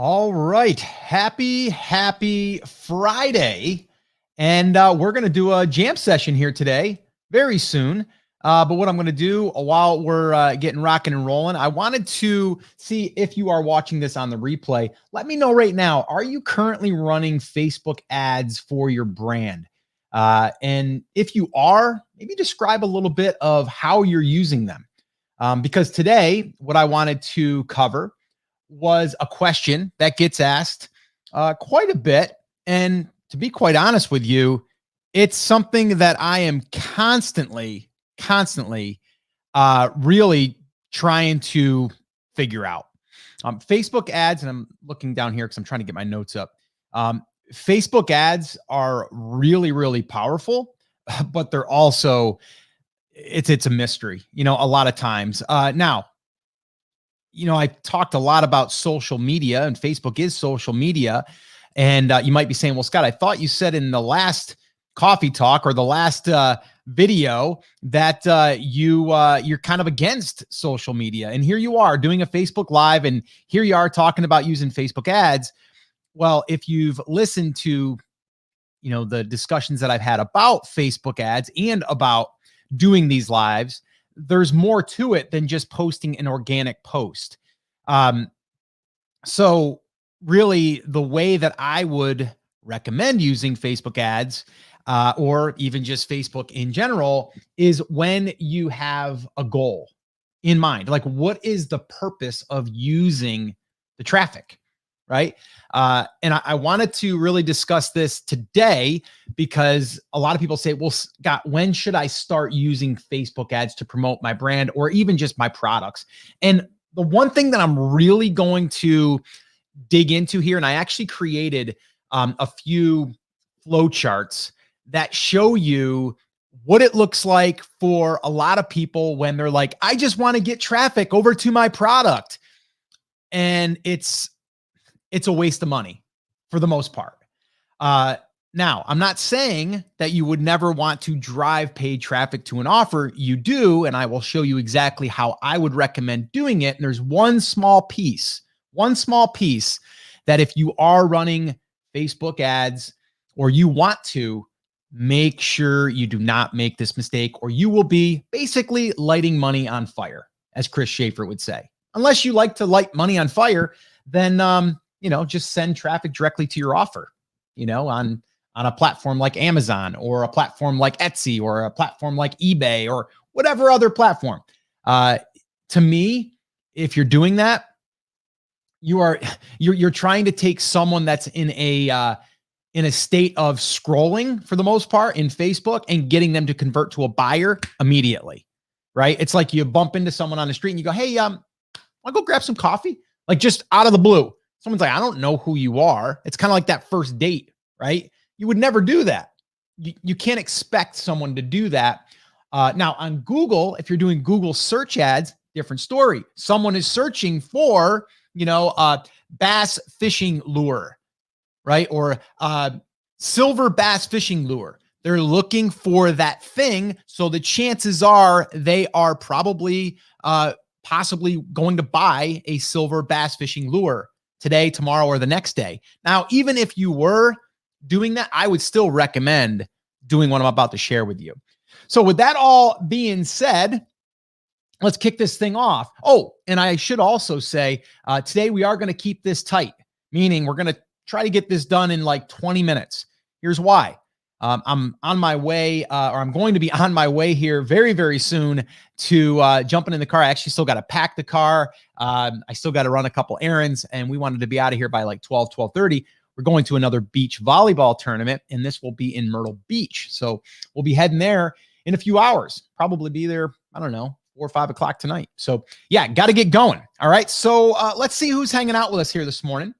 All right. Happy Friday. And we're going to do a jam session here today, very soon. But what I'm going to do while we're getting rocking and rolling, I wanted to see if you are watching this on the replay. Let me know right now. Are you currently running Facebook ads for your brand? And if you are, maybe describe a little bit of how you're using them. Because today, what I wanted to cover was a question that gets asked quite a bit. And to be quite honest with you, it's something that I am constantly really trying to figure out. Facebook ads, and I'm looking down here because I'm trying to get my notes up. Facebook ads are really powerful, but they're also, it's a mystery, a lot of times. Now, I talked a lot about social media, and Facebook is social media. And you might be saying, well, Scott, I thought you said in the last coffee talk or the last video that you're kind of against social media. And here you are doing a Facebook Live, and here you are talking about using Facebook ads. Well, if you've listened to, the discussions that I've had about Facebook ads and about doing these lives, there's more to it than just posting an organic post. So really the way that I would recommend using Facebook ads, or even just Facebook in general, is when you have a goal in mind. Like, what is the purpose of using the traffic? Right. And I wanted to really discuss this today because a lot of people say, well, Scott, when should I start using Facebook ads to promote my brand or even just my products? And the one thing that I'm really going to dig into here, and I actually created a few flow charts that show you what it looks like for a lot of people when they're like, I just want to get traffic over to my product. And it's a waste of money for the most part. Now, I'm not saying that you would never want to drive paid traffic to an offer. You do, and I will show you exactly how I would recommend doing it. And there's one small piece that if you are running Facebook ads or you want to, make sure you do not make this mistake, or you will be basically lighting money on fire, as Chris Schaefer would say. Unless you like to light money on fire, then just send traffic directly to your offer, on a platform like Amazon or a platform like Etsy or a platform like eBay or whatever other platform. To me, if you're doing that, you're trying to take someone that's in a state of scrolling for the most part in Facebook and getting them to convert to a buyer immediately, right? It's like you bump into someone on the street and you go, hey, I'll go grab some coffee, like just out of the blue. Someone's like, I don't know who you are. It's kind of like that first date, right? You would never do that. You can't expect someone to do that. Now on Google, if you're doing Google search ads, different story. Someone is searching for, bass fishing lure, right? Or silver bass fishing lure. They're looking for that thing. So the chances are they are probably possibly going to buy a silver bass fishing lure today, tomorrow, or the next day. Now, even if you were doing that, I would still recommend doing what I'm about to share with you. So with that all being said, let's kick this thing off. Oh, and I should also say, today we are going to keep this tight, meaning we're going to try to get this done in like 20 minutes. Here's why. I'm on my way, or I'm going to be on my way here very soon to jumping in the car. I actually still got to pack the car. I still got to run a couple errands, and we wanted to be out of here by like 12:30. We're going to another beach volleyball tournament, and this will be in Myrtle Beach. So we'll be heading there in a few hours, probably be there, I don't know, 4 or 5 o'clock tonight. So yeah, got to get going. All right. So let's see who's hanging out with us here this morning.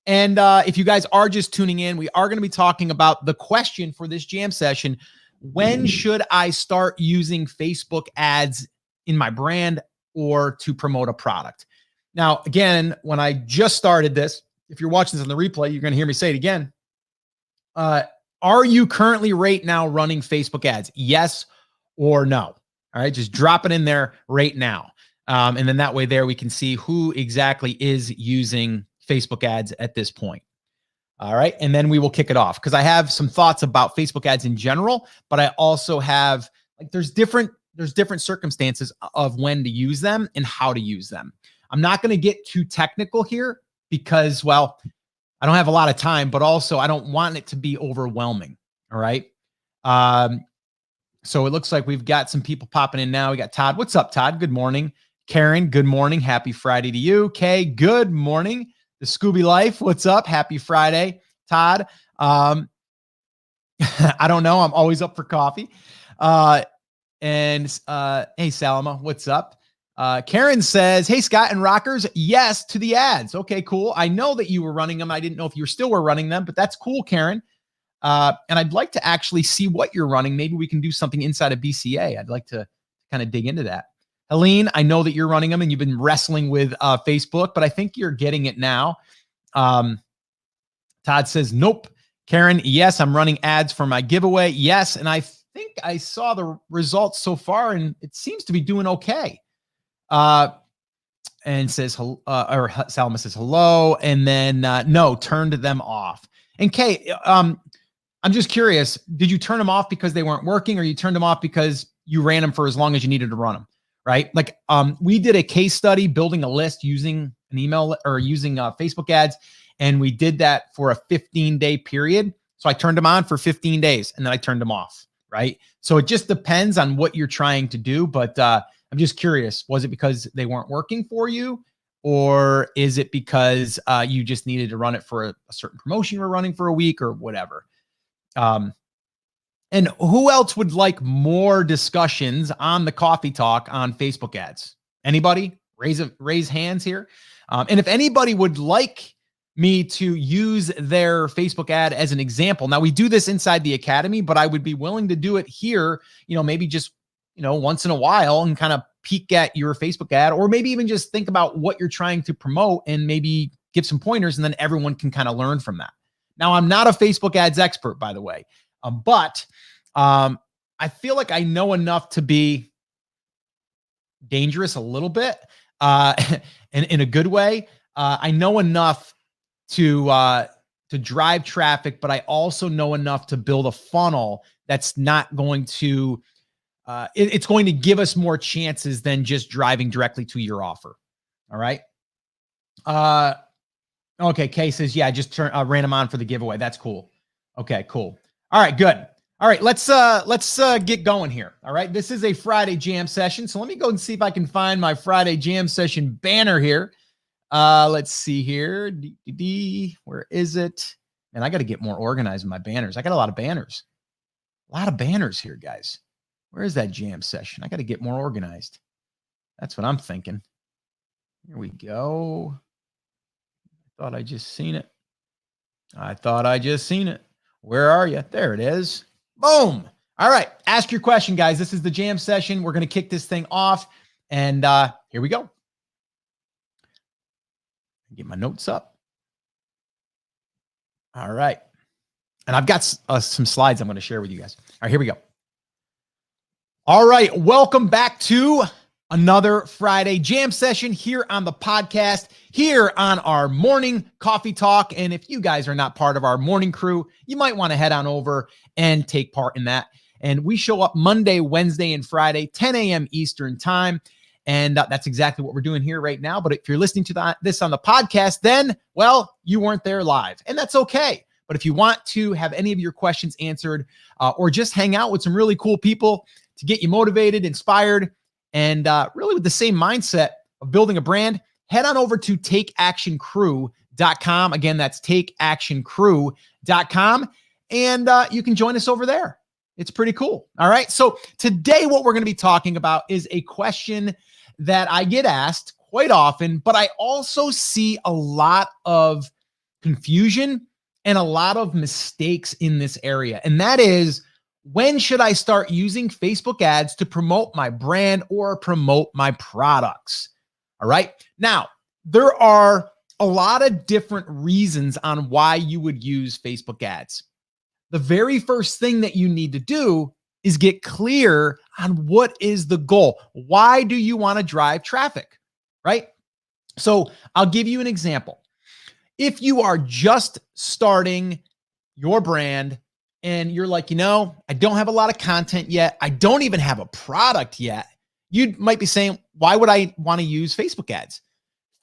And if you guys are just tuning in, we are going to be talking about the question for this jam session. When should I start using Facebook ads in my brand or to promote a product? Now, again, when I just started this, if you're watching this on the replay, you're going to hear me say it again. Are you currently right now running Facebook ads? Yes or no? All right, just drop it in there right now. And then that way there we can see who exactly is using Facebook ads at this point. All right. And then we will kick it off because I have some thoughts about Facebook ads in general, but I also have there's different circumstances of when to use them and how to use them. I'm not going to get too technical here because, well, I don't have a lot of time, but also I don't want it to be overwhelming. All right. So it looks like we've got some people popping in now. We got Todd. What's up, Todd? Good morning. Karen, good morning. Happy Friday to you. Kay, good morning. The Scooby Life, what's up? Happy Friday, Todd. I don't know. I'm always up for coffee. Hey, Salama, what's up? Karen says, hey, Scott and Rockers, yes to the ads. Okay, cool. I know that you were running them. I didn't know if you still were running them, but that's cool, Karen. And I'd like to actually see what you're running. Maybe we can do something inside of BCA. I'd like to kind of dig into that. Helene, I know that you're running them and you've been wrestling with Facebook, but I think you're getting it now. Todd says, nope. Karen, yes, I'm running ads for my giveaway. Yes. And I think I saw the results so far and it seems to be doing okay. And says, or Salma says hello. And then, no, turned them off. And Kay, I'm just curious, did you turn them off because they weren't working or you turned them off because you ran them for as long as you needed to run them? Right? Like, we did a case study building a list using an email or using Facebook ads. And we did that for a 15-day period. So I turned them on for 15 days and then I turned them off. Right? So it just depends on what you're trying to do. But I'm just curious, was it because they weren't working for you? Or is it because you just needed to run it for a certain promotion you were running for a week or whatever? And who else would like more discussions on the coffee talk on Facebook ads? Anybody? Raise hands here. And if anybody would like me to use their Facebook ad as an example, now we do this inside the academy, but I would be willing to do it here, maybe just, once in a while and kind of peek at your Facebook ad, or maybe even just think about what you're trying to promote and maybe give some pointers and then everyone can kind of learn from that. Now, I'm not a Facebook ads expert, by the way. But I feel like I know enough to be dangerous a little bit, in a good way. I know enough to drive traffic, but I also know enough to build a funnel that's not going to, it's going to give us more chances than just driving directly to your offer. All right. Okay. Kay says, yeah, I just ran them on for the giveaway. That's cool. Okay, cool. All right, good. All right, let's get going here. All right, this is a Friday jam session. So let me go and see if I can find my Friday jam session banner here. Let's see here. Where is it? And I got to get more organized with my banners. I got a lot of banners. A lot of banners here, guys. Where is that jam session? I got to get more organized. That's what I'm thinking. Here we go. I thought I just seen it. Where are you? There it is. Boom. All right. Ask your question, guys. This is the jam session. We're going to kick this thing off. And here we go. Get my notes up. All right. And I've got some slides I'm going to share with you guys. All right, here we go. All right. Welcome back to another Friday jam session here on the podcast, here on our morning coffee talk. And if you guys are not part of our morning crew, you might want to head on over and take part in that. And we show up Monday, Wednesday, and Friday, 10 a.m. Eastern time. And that's exactly what we're doing here right now. But if you're listening to this on the podcast, then, well, you weren't there live. And that's okay. But if you want to have any of your questions answered or just hang out with some really cool people to get you motivated, inspired, and really with the same mindset of building a brand, head on over to takeactioncrew.com. Again, that's takeactioncrew.com. And you can join us over there. It's pretty cool. All right. So today what we're going to be talking about is a question that I get asked quite often, but I also see a lot of confusion and a lot of mistakes in this area. And that is, when should I start using Facebook ads to promote my brand or promote my products? All right. Now, there are a lot of different reasons on why you would use Facebook ads. The very first thing that you need to do is get clear on what is the goal. Why do you want to drive traffic? Right? So I'll give you an example. If you are just starting your brand and you're like, I don't have a lot of content yet, I don't even have a product yet, you might be saying, why would I want to use Facebook ads?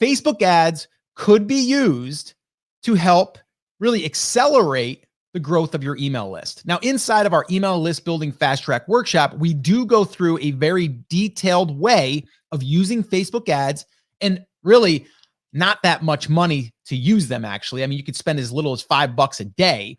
Facebook ads could be used to help really accelerate the growth of your email list. Now, inside of our email list building fast track workshop, we do go through a very detailed way of using Facebook ads, and really not that much money to use them, actually. I mean, you could spend as little as $5 a day.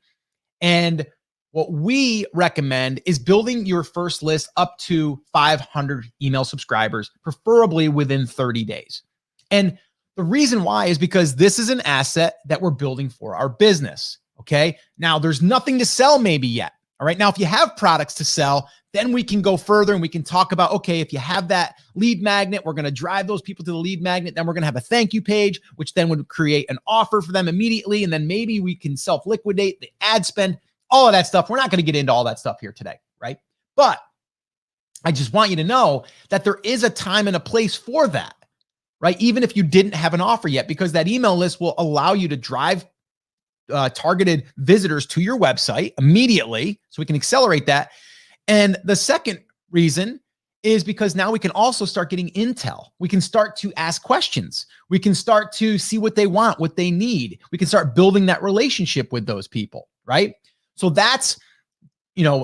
And what we recommend is building your first list up to 500 email subscribers, preferably within 30 days. And the reason why is because this is an asset that we're building for our business. Okay. Now there's nothing to sell maybe yet. All right. Now, if you have products to sell, then we can go further and we can talk about, okay, if you have that lead magnet, we're going to drive those people to the lead magnet. Then we're going to have a thank you page, which then would create an offer for them immediately. And then maybe we can self-liquidate the ad spend, all of that stuff. We're not going to get into all that stuff here today. Right. But I just want you to know that there is a time and a place for that. Right. Even if you didn't have an offer yet, because that email list will allow you to drive targeted visitors to your website immediately. So we can accelerate that. And the second reason is because now we can also start getting intel. We can start to ask questions. We can start to see what they want, what they need. We can start building that relationship with those people, right? So that's,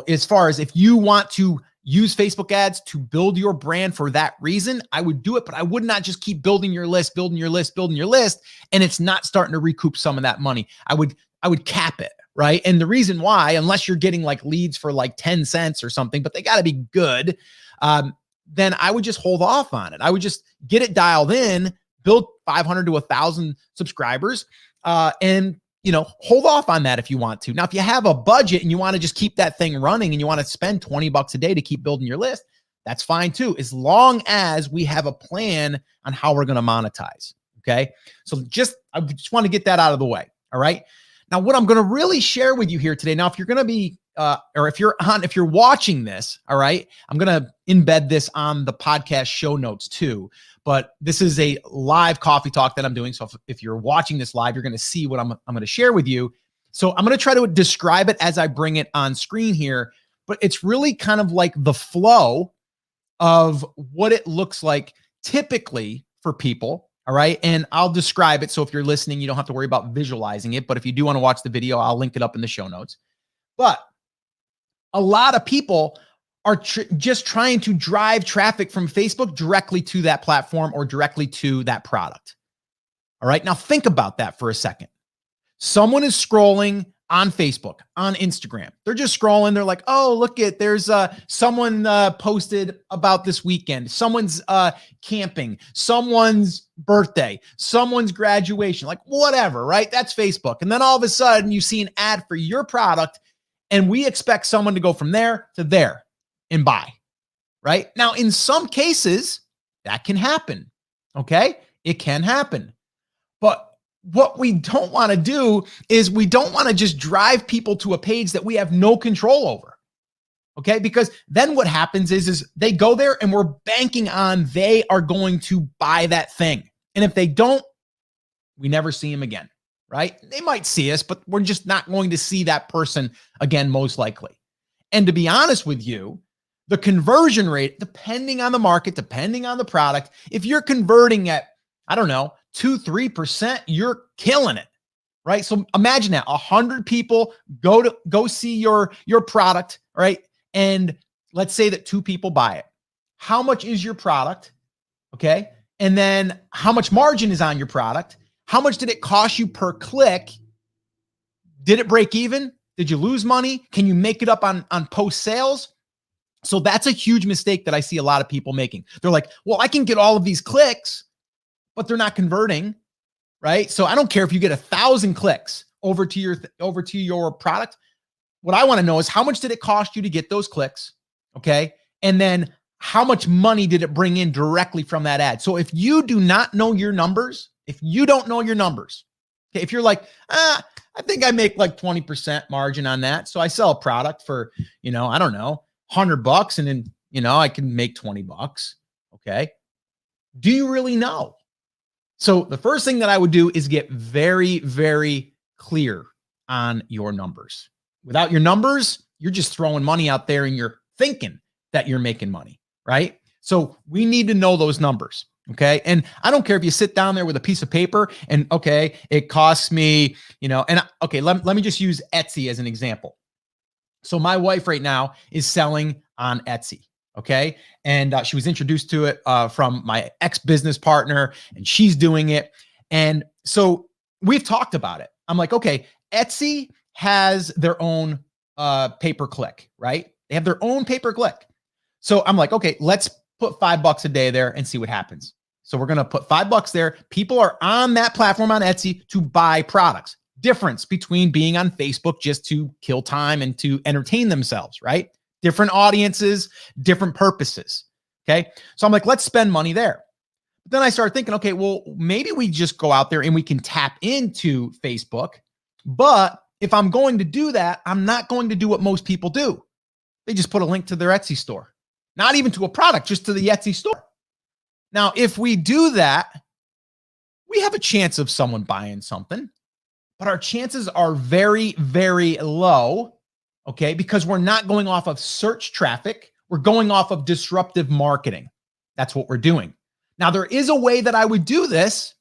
as far as if you want to use Facebook ads to build your brand for that reason, I would do it, but I would not just keep building your list, and it's not starting to recoup some of that money. I would cap it, right? And the reason why, unless you're getting like leads for like 10 cents or something, but they got to be good, then I would just hold off on it. I would just get it dialed in, build 500 to 1,000 subscribers, and hold off on that if you want to. Now, if you have a budget and you want to just keep that thing running and you want to spend $20 a day to keep building your list, that's fine too, as long as we have a plan on how we're going to monetize. Okay. So I just want to get that out of the way. All right. Now, what I'm going to really share with you here today. Now, if you're going to be, or if you're watching this, all right, I'm going to embed this on the podcast show notes too. But this is a live coffee talk that I'm doing. So if you're watching this live, you're going to see what I'm going to share with you. So I'm going to try to describe it as I bring it on screen here, but it's really kind of like the flow of what it looks like typically for people. All right. And I'll describe it. So if you're listening, you don't have to worry about visualizing it. But if you do want to watch the video, I'll link it up in the show notes. But a lot of people are just trying to drive traffic from Facebook directly to that platform or directly to that product. All right. Now think about that for a second. Someone is scrolling on Facebook, on Instagram. They're just scrolling. They're like, oh, look at, there's someone posted about this weekend. Someone's camping, someone's birthday, someone's graduation, like whatever, right? That's Facebook. And then all of a sudden you see an ad for your product and we expect someone to go from there to there and buy, right? Now, in some cases, that can happen, okay? It can happen. But what we don't want to do is we don't want to just drive people to a page that we have no control over, okay? Because then what happens is they go there and we're banking on they are going to buy that thing. And if they don't, we never see them again, right? They might see us, but we're just not going to see that person again, most likely. And to be honest with you, the conversion rate, depending on the market, depending on the product, if you're converting at, 2-3%, you're killing it, right? So imagine that 100 people go see your product, right? And let's say that 2 people buy it. How much is your product? Okay. And then how much margin is on your product? How much did it cost you per click? Did it break even? Did you lose money? Can you make it up on post sales? So that's a huge mistake that I see a lot of people making. They're like, well, I can get all of these clicks, but they're not converting, right? So I don't care if you get 1,000 clicks over to your product. What I want to know is how much did it cost you to get those clicks? Okay. And then how much money did it bring in directly from that ad? So if you do not know your numbers, if you don't know your numbers, okay, if you're like, I think I make like 20% margin on that. So I sell a product for, $100 and then, I can make $20. Okay. Do you really know? So the first thing that I would do is get very, very clear on your numbers. Without your numbers, you're just throwing money out there and you're thinking that you're making money, right? So we need to know those numbers. Okay. And I don't care if you sit down there with a piece of paper and, okay, it costs me, let me just use Etsy as an example. So my wife right now is selling on Etsy. Okay. And she was introduced to it from my ex-business partner, and she's doing it. And so we've talked about it. I'm like, okay, Etsy has their own pay-per-click, right? They have their own pay-per-click. So I'm like, okay, let's put $5 a day there and see what happens. So we're going to put $5 there. People are on that platform on Etsy to buy products. Difference between being on Facebook just to kill time and to entertain themselves, right? Different audiences, different purposes. Okay. So I'm like, let's spend money there. But then I started thinking, okay, well, maybe we just go out there and we can tap into Facebook. But if I'm going to do that, I'm not going to do what most people do. They just put a link to their Etsy store, not even to a product, just to the Etsy store. Now, if we do that, we have a chance of someone buying something, but our chances are very, very low. Okay, because we're not going off of search traffic. We're going off of disruptive marketing. That's what we're doing. Now, there is a way that I would do this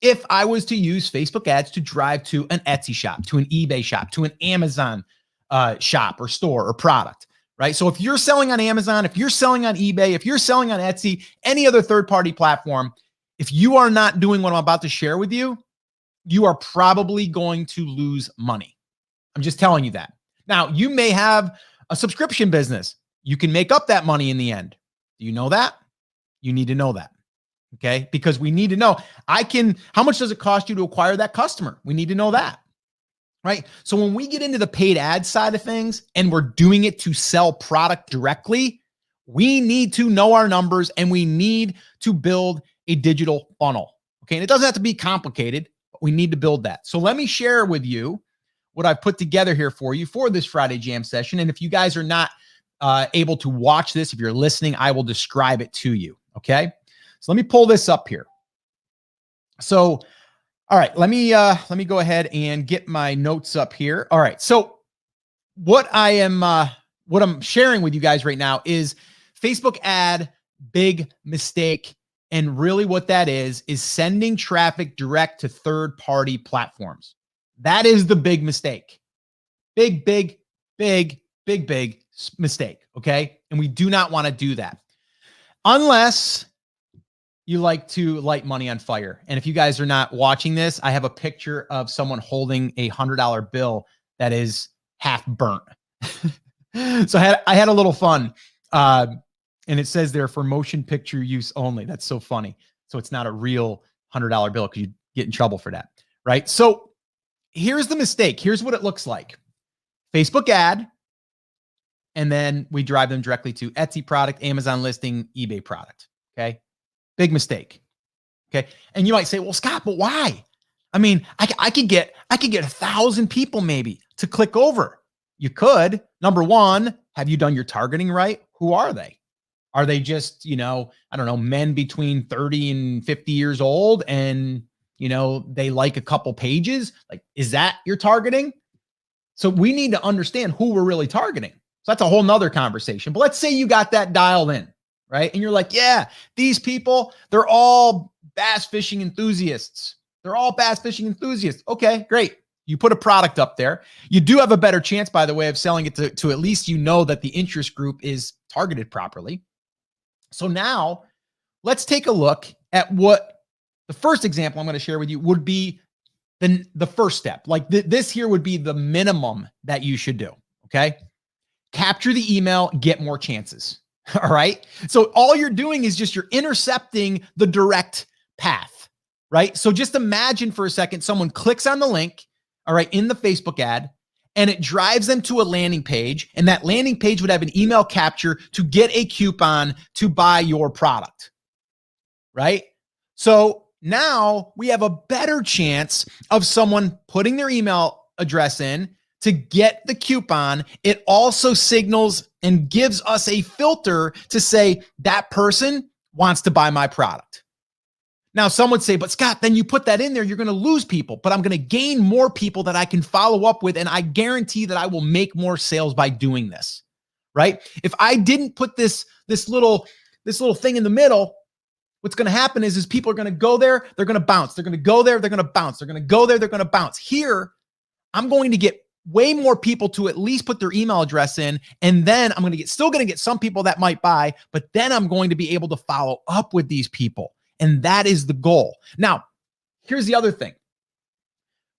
if I was to use Facebook ads to drive to an Etsy shop, to an eBay shop, to an Amazon shop or store or product, right? So if you're selling on Amazon, if you're selling on eBay, if you're selling on Etsy, any other third-party platform, if you are not doing what I'm about to share with you, you are probably going to lose money. I'm just telling you that. Now, you may have a subscription business. You can make up that money in the end. Do you know that? You need to know that. Okay. Because we need to know, how much does it cost you to acquire that customer? We need to know that. Right. So when we get into the paid ad side of things and we're doing it to sell product directly, we need to know our numbers and we need to build a digital funnel. Okay. And it doesn't have to be complicated, but we need to build that. So let me share with you what I've put together here for you for this Friday Jam session. And if you guys are not able to watch this, if you're listening, I will describe it to you. Okay. So let me pull this up here. So, all right, let me go ahead and get my notes up here. All right. So what I'm sharing with you guys right now is Facebook ad, big mistake. And really what that is sending traffic direct to third-party platforms. That is the big mistake. Big mistake. Okay. And we do not want to do that unless you like to light money on fire. And if you guys are not watching this, I have a picture of someone holding a $100 bill that is half burnt. So I had a little fun. And it says there for motion picture use only. That's so funny. So it's not a real $100 bill because you get in trouble for that. Right. So here's the mistake. Here's what it looks like. Facebook ad. And then we drive them directly to Etsy product, Amazon listing, eBay product. Okay. Big mistake. Okay. And you might say, well, Scott, but why? I mean, I could get 1,000 people maybe to click over. You could. Number one, have you done your targeting right? Who are they? Are they just, I don't know, men between 30 and 50 years old and, they like a couple pages? Like, is that your targeting? So we need to understand who we're really targeting. So that's a whole nother conversation. But let's say you got that dialed in, right? And you're like, yeah, these people, they're all bass fishing enthusiasts. They're all bass fishing enthusiasts. Okay, great. You put a product up there. You do have a better chance, by the way, of selling it to at least that the interest group is targeted properly. So now let's take a look at what the first example I'm going to share with you would be the first step. Like this here would be the minimum that you should do. Okay. Capture the email, get more chances. All right. So all you're doing is you're intercepting the direct path, right? So just imagine for a second, someone clicks on the link, all right, in the Facebook ad, and it drives them to a landing page. And that landing page would have an email capture to get a coupon to buy your product, right? So now we have a better chance of someone putting their email address in to get the coupon. It also signals and gives us a filter to say that person wants to buy my product. Now, some would say, but Scott, then you put that in there, you're going to lose people, but I'm going to gain more people that I can follow up with. And I guarantee that I will make more sales by doing this, right? If I didn't put this little thing in the middle, what's going to happen is people are going to go there, they're going to bounce. They're going to go there, they're going to bounce. They're going to go there, they're going to bounce. Here, I'm going to get way more people to at least put their email address in. And then I'm going to get some people that might buy, but then I'm going to be able to follow up with these people. And that is the goal. Now, here's the other thing.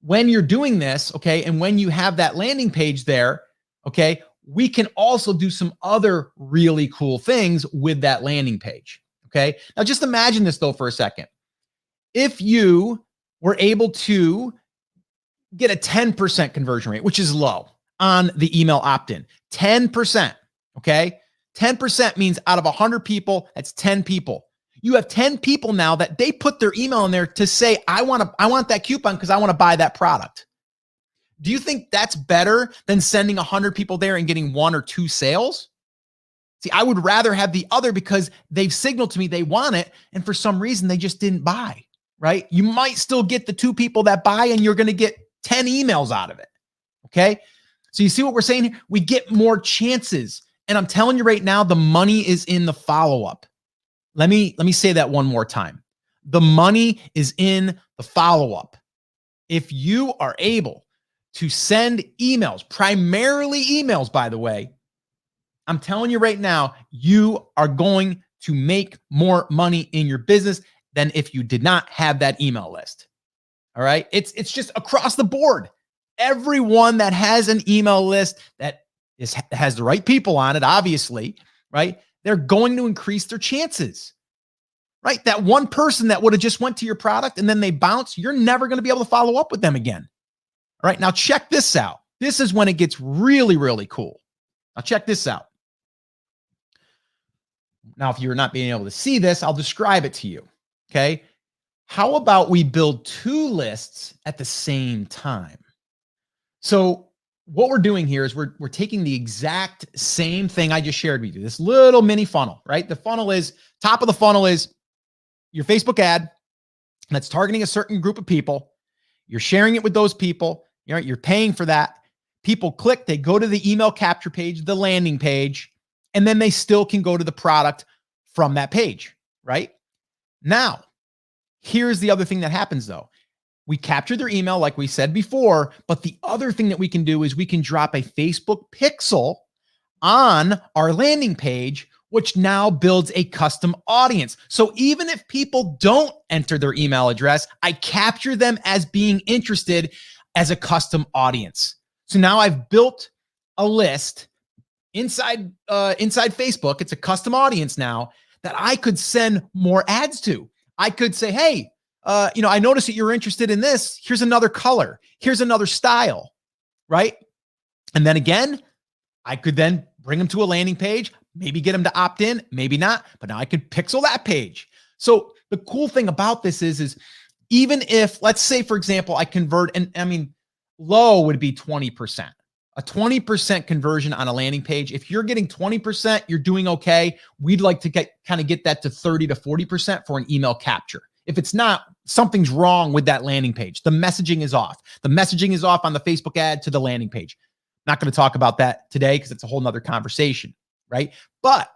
When you're doing this, okay, and when you have that landing page there, okay, we can also do some other really cool things with that landing page, okay? Now, just imagine this though for a second. If you were able to get a 10% conversion rate, which is low on the email opt-in, 10%, okay? 10% means out of 100 people, that's 10 people. You have 10 people now that they put their email in there to say, I want that coupon because I want to buy that product. Do you think that's better than sending 100 people there and getting 1 or 2 sales? See, I would rather have the other because they've signaled to me they want it, and for some reason they just didn't buy, right? You might still get the 2 people that buy, and you're going to get 10 emails out of it, okay? So you see what we're saying here? We get more chances, and I'm telling you right now, the money is in the follow-up. Let me say that one more time. The money is in the follow-up. If you are able to send emails, primarily emails, by the way, I'm telling you right now, you are going to make more money in your business than if you did not have that email list. All right. It's just across the board. Everyone that has an email list that has the right people on it, obviously, right? They're going to increase their chances, right? That one person that would have just went to your product and then they bounce, you're never going to be able to follow up with them again. All right. Now check this out. This is when it gets really, really cool. Now check this out. Now, if you're not being able to see this, I'll describe it to you. Okay. How about we build 2 lists at the same time? So what we're doing here is we're taking the exact same thing I just shared with you, this little mini funnel, right? The funnel is, top of the funnel is your Facebook ad that's targeting a certain group of people. You're sharing it with those people. You're paying for that. People click, they go to the email capture page, the landing page, and then they still can go to the product from that page, right? Now, here's the other thing that happens though. We capture their email like we said before, but the other thing that we can do is we can drop a Facebook pixel on our landing page, which now builds a custom audience. So even if people don't enter their email address, I capture them as being interested as a custom audience. So now I've built a list inside Facebook. It's a custom audience now that I could send more ads to. I could say, hey, I noticed that you're interested in this. Here's another color. Here's another style, right? And then again, I could then bring them to a landing page, maybe get them to opt in, maybe not, but now I could pixel that page. So the cool thing about this is even if, let's say, for example, I convert, and I mean, low would be 20%. A 20% conversion on a landing page. If you're getting 20%, you're doing okay. We'd like to get that to 30 to 40% for an email capture. If it's not, something's wrong with that landing page. The messaging is off. The messaging is off on the Facebook ad to the landing page. Not going to talk about that today because it's a whole nother conversation, right? But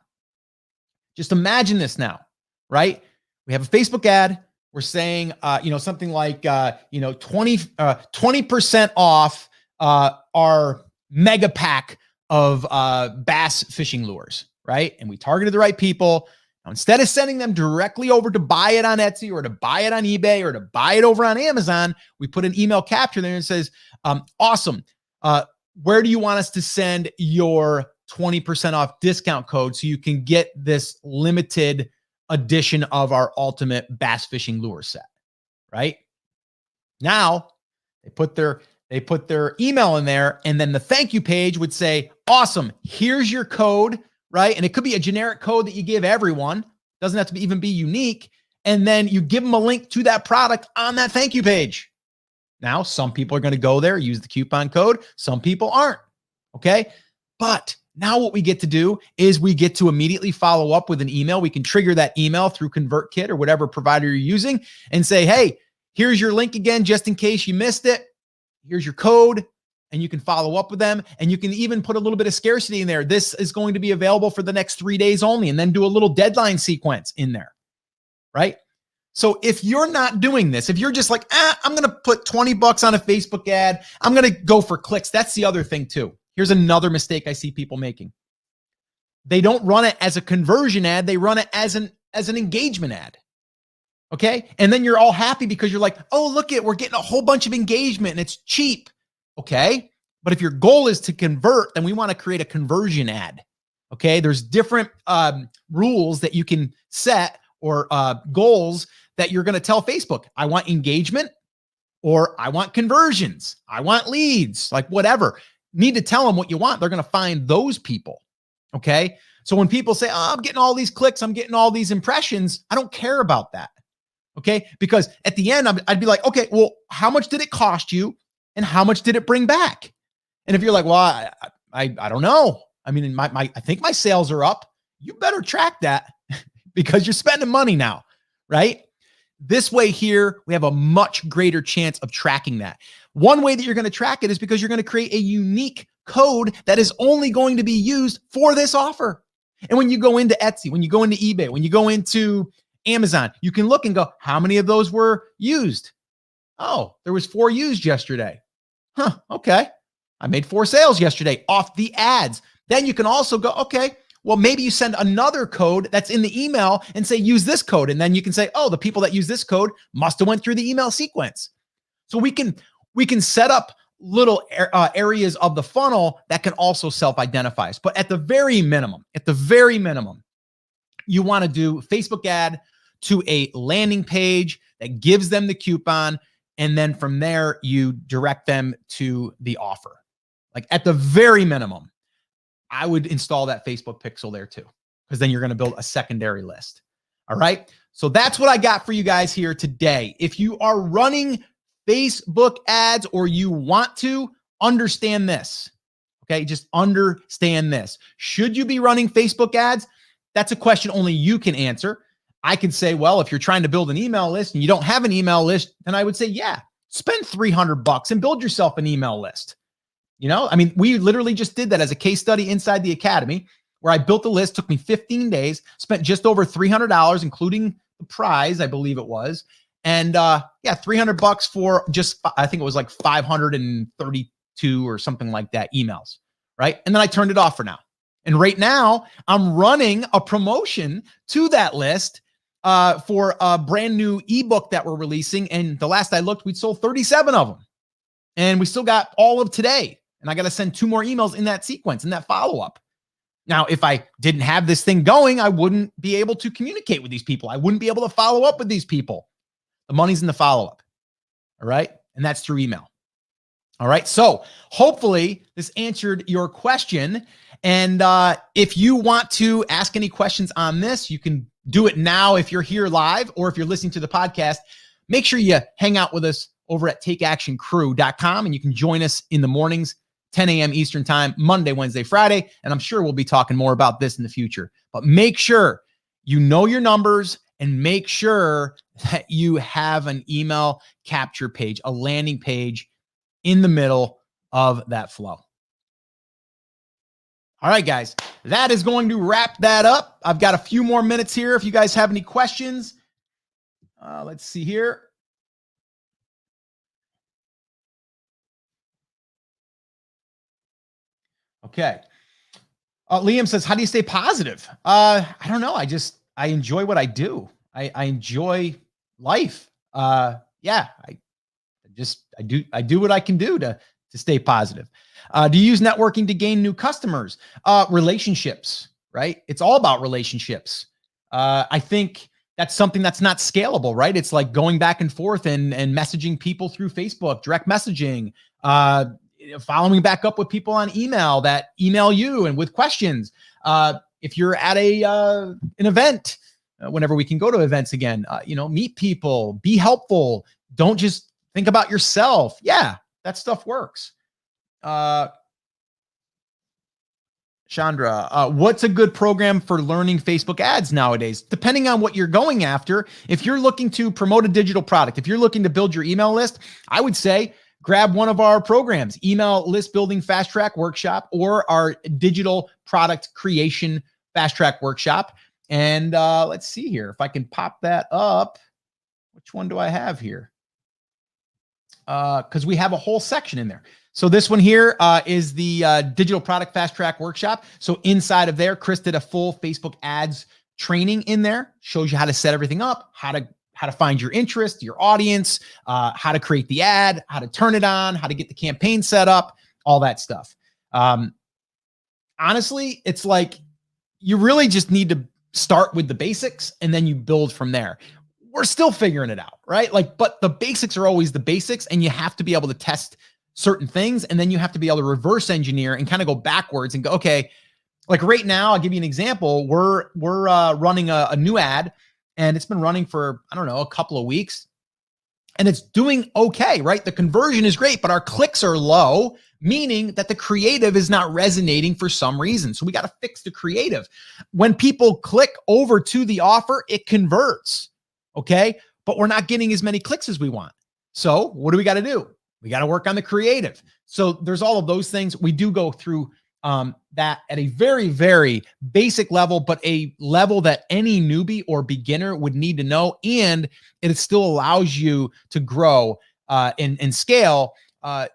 just imagine this now, right? We have a Facebook ad. We're saying, something like, 20% off our mega pack of bass fishing lures, right? And we targeted the right people. Now, instead of sending them directly over to buy it on Etsy or to buy it on eBay or to buy it over on Amazon, we put an email capture there and says, awesome. Where do you want us to send your 20% off discount code so you can get this limited edition of our ultimate bass fishing lure set, right? Now they put their email in there, and then the thank you page would say, awesome, here's your code, right? And it could be a generic code that you give everyone. Doesn't have to even be unique. And then you give them a link to that product on that thank you page. Now, some people are going to go there, use the coupon code. Some people aren't, okay? But Now what we get to do is we get to immediately follow up with an email. We can trigger that email through ConvertKit or whatever provider you're using and say, hey, here's your link again, just in case you missed it. Here's your code. And you can follow up with them. And you can even put a little bit of scarcity in there. This is going to be available for the next 3 days only, and then do a little deadline sequence in there, right? So if you're not doing this, if you're just like, I'm going to put 20 bucks on a Facebook ad, I'm going to go for clicks. That's the other thing too. Here's another mistake I see people making. They don't run it as a conversion ad. They run it as an engagement ad. Okay. And then you're all happy because you're like, oh, look we're getting a whole bunch of engagement and it's cheap. Okay. But if your goal is to convert, then we want to create a conversion ad. Okay. There's different rules that you can set or goals that you're going to tell Facebook. I want engagement, or I want conversions. I want leads, like whatever. Need to tell them what you want. They're going to find those people. Okay. So when people say, oh, I'm getting all these clicks, I'm getting all these impressions, I don't care about that. Okay. Because at the end, I'd be like, okay, well, how much did it cost you? And how much did it bring back? And if you're like, well, I don't know. I mean, I think my sales are up. You better track that because you're spending money now, right? This way here, we have a much greater chance of tracking that. One way that you're going to track it is because you're going to create a unique code that is only going to be used for this offer. And when you go into Etsy, when you go into eBay, when you go into Amazon, you can look and go, how many of those were used? Oh, there was 4 used yesterday. Huh, okay. I made 4 sales yesterday off the ads. Then you can also go, okay, well, maybe you send another code that's in the email and say, use this code. And then you can say, oh, the people that use this code must have went through the email sequence. So we can set up little areas of the funnel that can also self-identify us. But at the very minimum, you want to do Facebook ad to a landing page that gives them the coupon. And then from there, you direct them to the offer. Like at the very minimum, I would install that Facebook pixel there too, because then you're going to build a secondary list. All right. So that's what I got for you guys here today. If you are running Facebook ads or you want to, understand this. Okay. Just understand this. Should you be running Facebook ads? That's a question only you can answer. I could say, well, if you're trying to build an email list and you don't have an email list, then I would say, yeah, spend $300 and build yourself an email list. You know, I mean, we literally just did that as a case study inside the academy where I built a list, took me 15 days, spent just over $300, including the prize, I believe it was. And yeah, $300 for just, I think it was like 532 or something like that emails, right? And then I turned it off for now. And right now I'm running a promotion to that list for a brand new ebook that we're releasing. And the last I looked, we'd sold 37 of them. And we still got all of today. And I got to send 2 more emails in that sequence, in that follow-up. Now, if I didn't have this thing going, I wouldn't be able to communicate with these people. I wouldn't be able to follow up with these people. The money's in the follow-up. All right. And that's through email. All right. So hopefully this answered your question. And if you want to ask any questions on this, you can do it now if you're here live, or if you're listening to the podcast. Make sure you hang out with us over at takeactioncrew.com, and you can join us in the mornings, 10 a.m. Eastern time, Monday, Wednesday, Friday. And I'm sure we'll be talking more about this in the future. But make sure you know your numbers and make sure that you have an email capture page, a landing page in the middle of that flow. All right, guys, that is going to wrap that up. I've got a few more minutes here. If you guys have any questions, let's see here. Okay. Liam says, how do you stay positive? I don't know. I enjoy what I do. I enjoy life. Yeah, I do what I can do to stay positive. Do you use networking to gain new customers? Relationships, right? It's all about relationships. I think that's something that's not scalable, right? It's like going back and forth and messaging people through Facebook, direct messaging, following back up with people on email that email you and with questions. If you're at an event, whenever we can go to events again, meet people, be helpful. Don't just think about yourself. Yeah, that stuff works. Chandra, what's a good program for learning Facebook ads nowadays? Depending on what you're going after, if you're looking to promote a digital product, if you're looking to build your email list, I would say grab one of our programs, Email List Building Fast Track Workshop, or our Digital Product Creation Fast Track Workshop. And let's see here. If I can pop that up, which one do I have here? Because we have a whole section in there. So this one here is the Digital Product Fast Track Workshop. So inside of there, Chris did a full Facebook ads training in there, shows you how to set everything up, how to find your interest, your audience, how to create the ad, how to turn it on, how to get the campaign set up, all that stuff. Honestly, it's like you really just need to start with the basics and then you build from there. We're still figuring it out, right? Like, but the basics are always the basics, and you have to be able to test certain things, and then you have to be able to reverse engineer and kind of go backwards and go, okay, like right now, I'll give you an example. We're running a new ad, and it's been running for, I don't know, a couple of weeks, and it's doing okay, right? The conversion is great, but our clicks are low, meaning that the creative is not resonating for some reason. So we got to fix the creative. When people click over to the offer, it converts, okay? But we're not getting as many clicks as we want. So what do we got to do? We got to work on the creative. So there's all of those things. We do go through that at a very, very basic level, but a level that any newbie or beginner would need to know. And it still allows you to grow and scale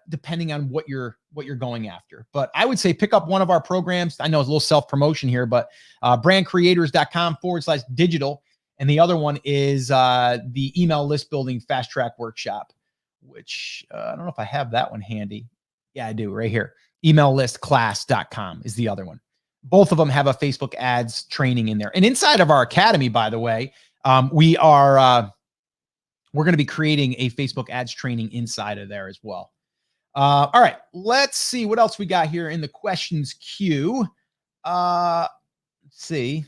depending on what you're going after. But I would say pick up one of our programs. I know it's a little self-promotion here, but brandcreators.com/digital. And the other one is the Email List Building Fast Track Workshop, which I don't know if I have that one handy. Yeah, I do right here. Emaillistclass.com is the other one. Both of them have a Facebook ads training in there. And inside of our academy, by the way, we're going to be creating a Facebook ads training inside of there as well. All right, let's see what else we got here in the questions queue. Let's see.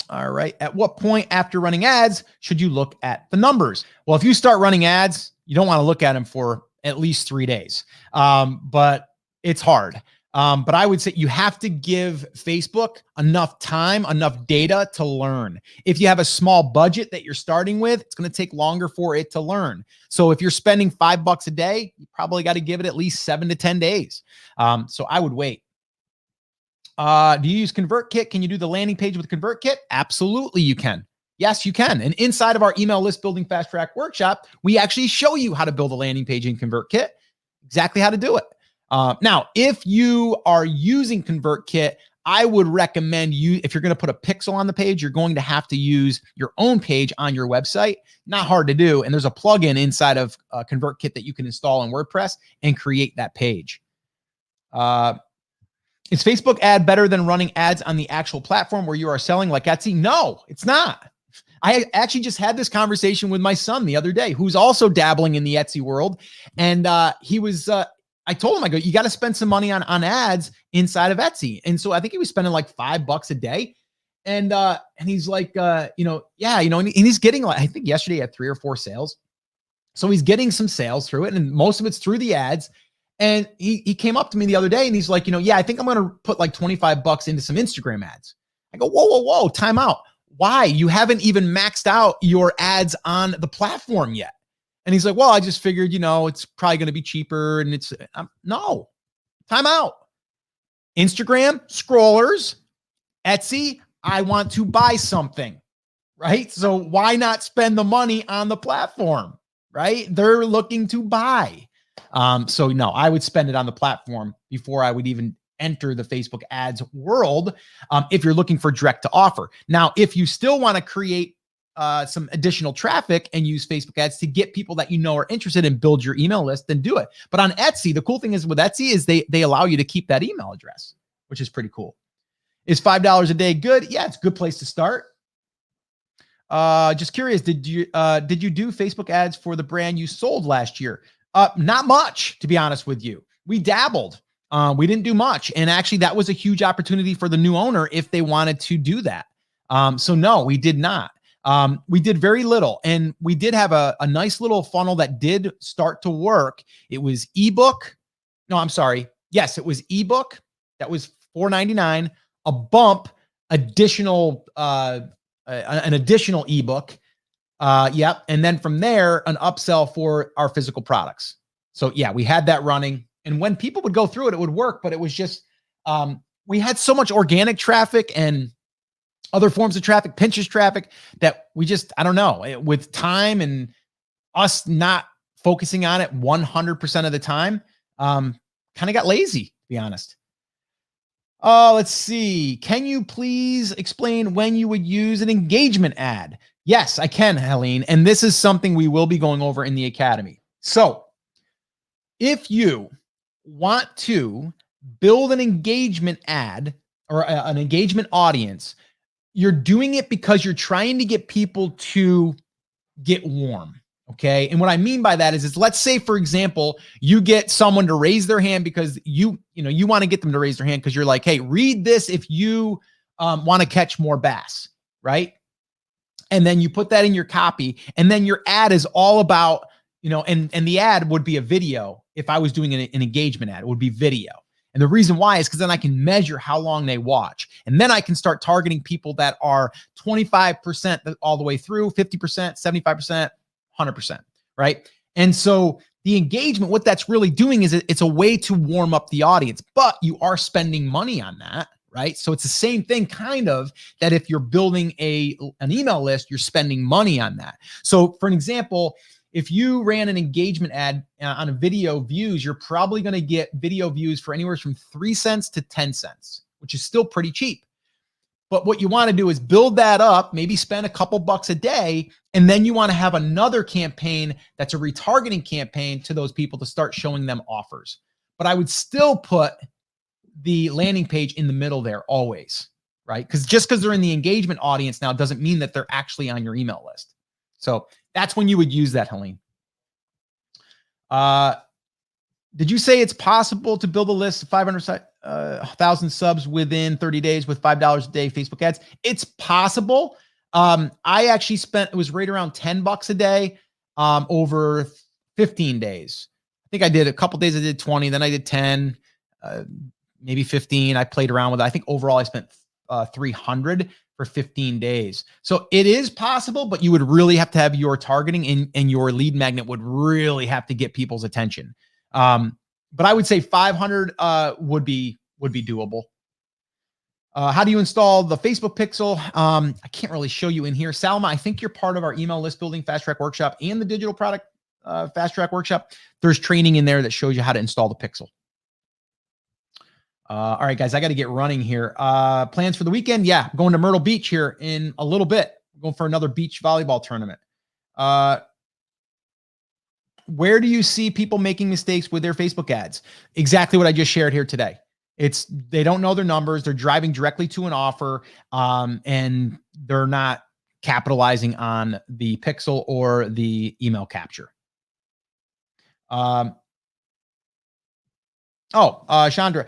All right. At what point after running ads should you look at the numbers? Well, if you start running ads, you don't want to look at them for at least 3 days. But it's hard. But I would say you have to give Facebook enough time, enough data to learn. If you have a small budget that you're starting with, it's going to take longer for it to learn. So if you're spending $5 a day, you probably got to give it at least 7 to 10 days. So I would wait. Do you use ConvertKit? Can you do the landing page with ConvertKit? Absolutely, you can. Yes, you can. And inside of our Email List Building Fast Track Workshop, we actually show you how to build a landing page in ConvertKit, exactly how to do it. Now, if you are using ConvertKit, I would recommend you, if you're going to put a pixel on the page, you're going to have to use your own page on your website. Not hard to do. And there's a plugin inside of ConvertKit that you can install in WordPress and create that page. Is Facebook ad better than running ads on the actual platform where you are selling like Etsy? No, it's not. I actually just had this conversation with my son the other day, who's also dabbling in the Etsy world. And he was, I told him, I go, you got to spend some money on ads inside of Etsy. And so I think he was spending like $5 a day. And he's like, yeah, and he's getting like, I think yesterday he had 3 or 4 sales. So he's getting some sales through it. And most of it's through the ads. And he came up to me the other day and he's like, yeah, I think I'm going to put like $25 into some Instagram ads. I go, whoa, time out. Why? You haven't even maxed out your ads on the platform yet. And he's like, well, I just figured, it's probably going to be cheaper. And it's no, time out. Instagram, scrollers, Etsy, I want to buy something, right? So why not spend the money on the platform, right? They're looking to buy. So no, I would spend it on the platform before I would even enter the Facebook ads world. If you're looking for direct to offer. Now, if you still want to create some additional traffic and use Facebook ads to get people that are interested and build your email list, then do it. But on Etsy, the cool thing is with Etsy is they allow you to keep that email address, which is pretty cool. Is $5 a day good? Yeah, it's a good place to start. Just curious, did you do Facebook ads for the brand you sold last year? Not much, to be honest with you. We dabbled. We didn't do much. And actually, that was a huge opportunity for the new owner if they wanted to do that. So no, we did not. We did very little. And we did have a nice little funnel that did start to work. It was ebook. No, I'm sorry. Yes, it was ebook. That was $4.99, a bump, additional, an additional ebook. Yep. And then from there, an upsell for our physical products. So yeah, we had that running. And when people would go through it, it would work, but it was just, we had so much organic traffic and other forms of traffic, Pinterest traffic, that we just, I don't know, with time and us not focusing on it 100% of the time, kind of got lazy, to be honest. Let's see. Can you please explain when you would use an engagement ad? Yes, I can, Helene. And this is something we will be going over in the academy. So if you want to build an engagement ad or an engagement audience, you're doing it because you're trying to get people to get warm. Okay. And what I mean by that is let's say, for example, you get someone to raise their hand because you want to get them to raise their hand because you're like, hey, read this if you want to catch more bass, right? And then you put that in your copy, and then your ad is all about, and the ad would be a video. If I was doing an engagement ad, it would be video. And the reason why is because then I can measure how long they watch. And then I can start targeting people that are 25% all the way through, 50%, 75%, 100%, right? And so the engagement, what that's really doing is it's a way to warm up the audience, but you are spending money on that, right? So it's the same thing kind of that if you're building an email list, you're spending money on that. So for an example, if you ran an engagement ad on a video views, you're probably going to get video views for anywhere from 3 cents to 10 cents, which is still pretty cheap. But what you want to do is build that up, maybe spend a couple bucks a day, and then you want to have another campaign that's a retargeting campaign to those people to start showing them offers. But I would still put the landing page in the middle there always, right? Because just because they're in the engagement audience now doesn't mean that they're actually on your email list. So that's when you would use that, Helene. Did you say it's possible to build a list of 500,000 subs within 30 days with $5 a day Facebook ads? It's possible. I actually it was right around $10 a day over 15 days. I think I did a couple days. I did 20, then I did 10, maybe 15. I played around with it. I think overall I spent 300 for 15 days. So it is possible, but you would really have to have your targeting and your lead magnet would really have to get people's attention. But I would say 500 would be doable. How do you install the Facebook pixel? I can't really show you in here. Salma, I think you're part of our email list building fast track workshop and the digital product fast track workshop. There's training in there that shows you how to install the pixel. All right, guys, I got to get running here. Plans for the weekend? Yeah, I'm going to Myrtle Beach here in a little bit. I'm going for another beach volleyball tournament. Where do you see people making mistakes with their Facebook ads? Exactly what I just shared here today. They don't know their numbers. They're driving directly to an offer, and they're not capitalizing on the pixel or the email capture. Chandra.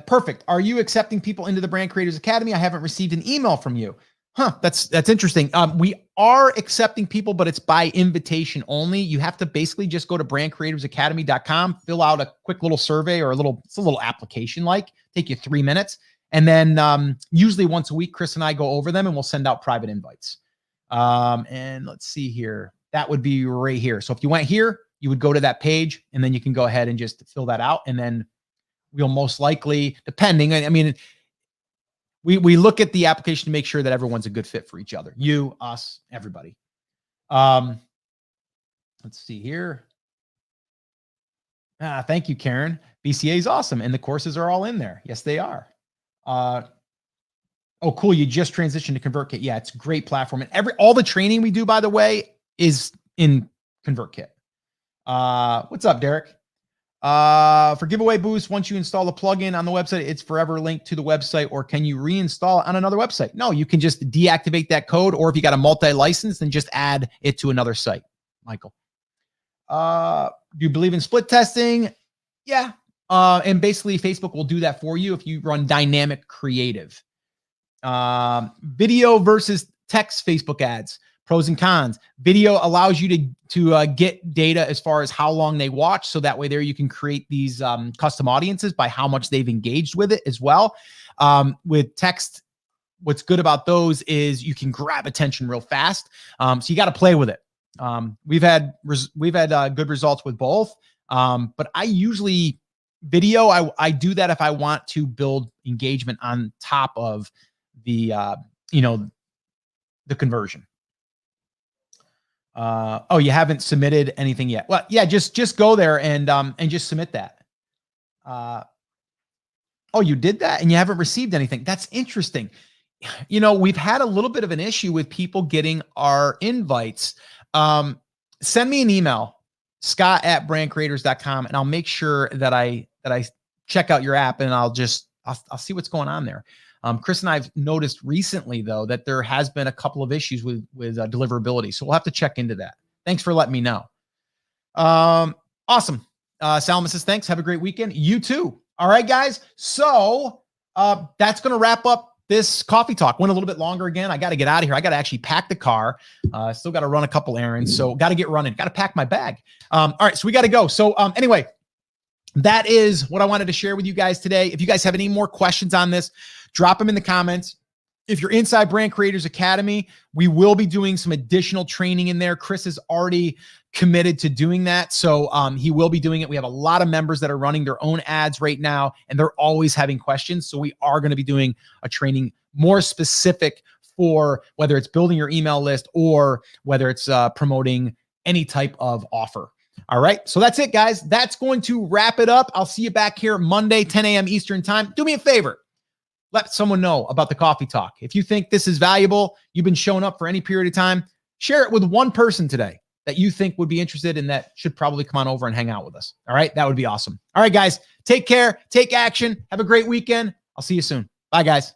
Perfect. Are you accepting people into the Brand Creators Academy? I haven't received an email from you. That's interesting. We are accepting people, but it's by invitation only. You have to basically just go to brandcreatorsacademy.com, fill out a quick little survey or it's a little application, take you 3 minutes. And then usually once a week, Chris and I go over them and we'll send out private invites. And let's see here. That would be right here. So if you went here, you would go to that page and then you can go ahead and just fill that out. And then we'll most likely, depending, I mean, we look at the application to make sure that everyone's a good fit for each other. You, us, everybody. Let's see here. Thank you, Karen. BCA is awesome. And the courses are all in there. Yes, they are. Oh, cool. You just transitioned to ConvertKit. Yeah, it's a great platform. And all the training we do, by the way, is in ConvertKit. What's up, Derek? For giveaway boost, once you install the plugin on the website, it's forever linked to the website, or can you reinstall it on another website? No, you can just deactivate that code, or if you got a multi-license, then just add it to another site. Michael. Do you believe in split testing? Yeah. And basically Facebook will do that for you if you run dynamic creative. Video versus text Facebook ads. Pros and cons. Video allows you to get data as far as how long they watch. So that way there you can create these custom audiences by how much they've engaged with it as well. With text, what's good about those is you can grab attention real fast. So you got to play with it. We've had good results with both. But I usually video, I do that if I want to build engagement on top of the, the conversion. Oh, you haven't submitted anything yet. Well, yeah, just go there and just submit that. Oh, you did that and you haven't received anything. That's interesting. We've had a little bit of an issue with people getting our invites. Send me an email, scott@brandcreators.com, and I'll make sure that I check out your app and I'll see what's going on there. Chris and I've noticed recently though, that there has been a couple of issues with deliverability. So we'll have to check into that. Thanks for letting me know. Awesome. Salma says, thanks. Have a great weekend. You too. All right, guys. So, that's going to wrap up this coffee talk. Went a little bit longer again. I got to get out of here. I got to actually pack the car. Still got to run a couple errands. So got to get running. Got to pack my bag. All right. So we got to go. So anyway, that is what I wanted to share with you guys today. If you guys have any more questions on this, drop them in the comments. If you're inside Brand Creators Academy, we will be doing some additional training in there. Chris is already committed to doing that. So he will be doing it. We have a lot of members that are running their own ads right now, and they're always having questions. So we are going to be doing a training more specific for whether it's building your email list or whether it's promoting any type of offer. All right. So that's it, guys. That's going to wrap it up. I'll see you back here Monday, 10 a.m. Eastern time. Do me a favor. Let someone know about the coffee talk. If you think this is valuable, you've been showing up for any period of time, share it with one person today that you think would be interested and that should probably come on over and hang out with us. All right. That would be awesome. All right, guys, take care, take action. Have a great weekend. I'll see you soon. Bye, guys.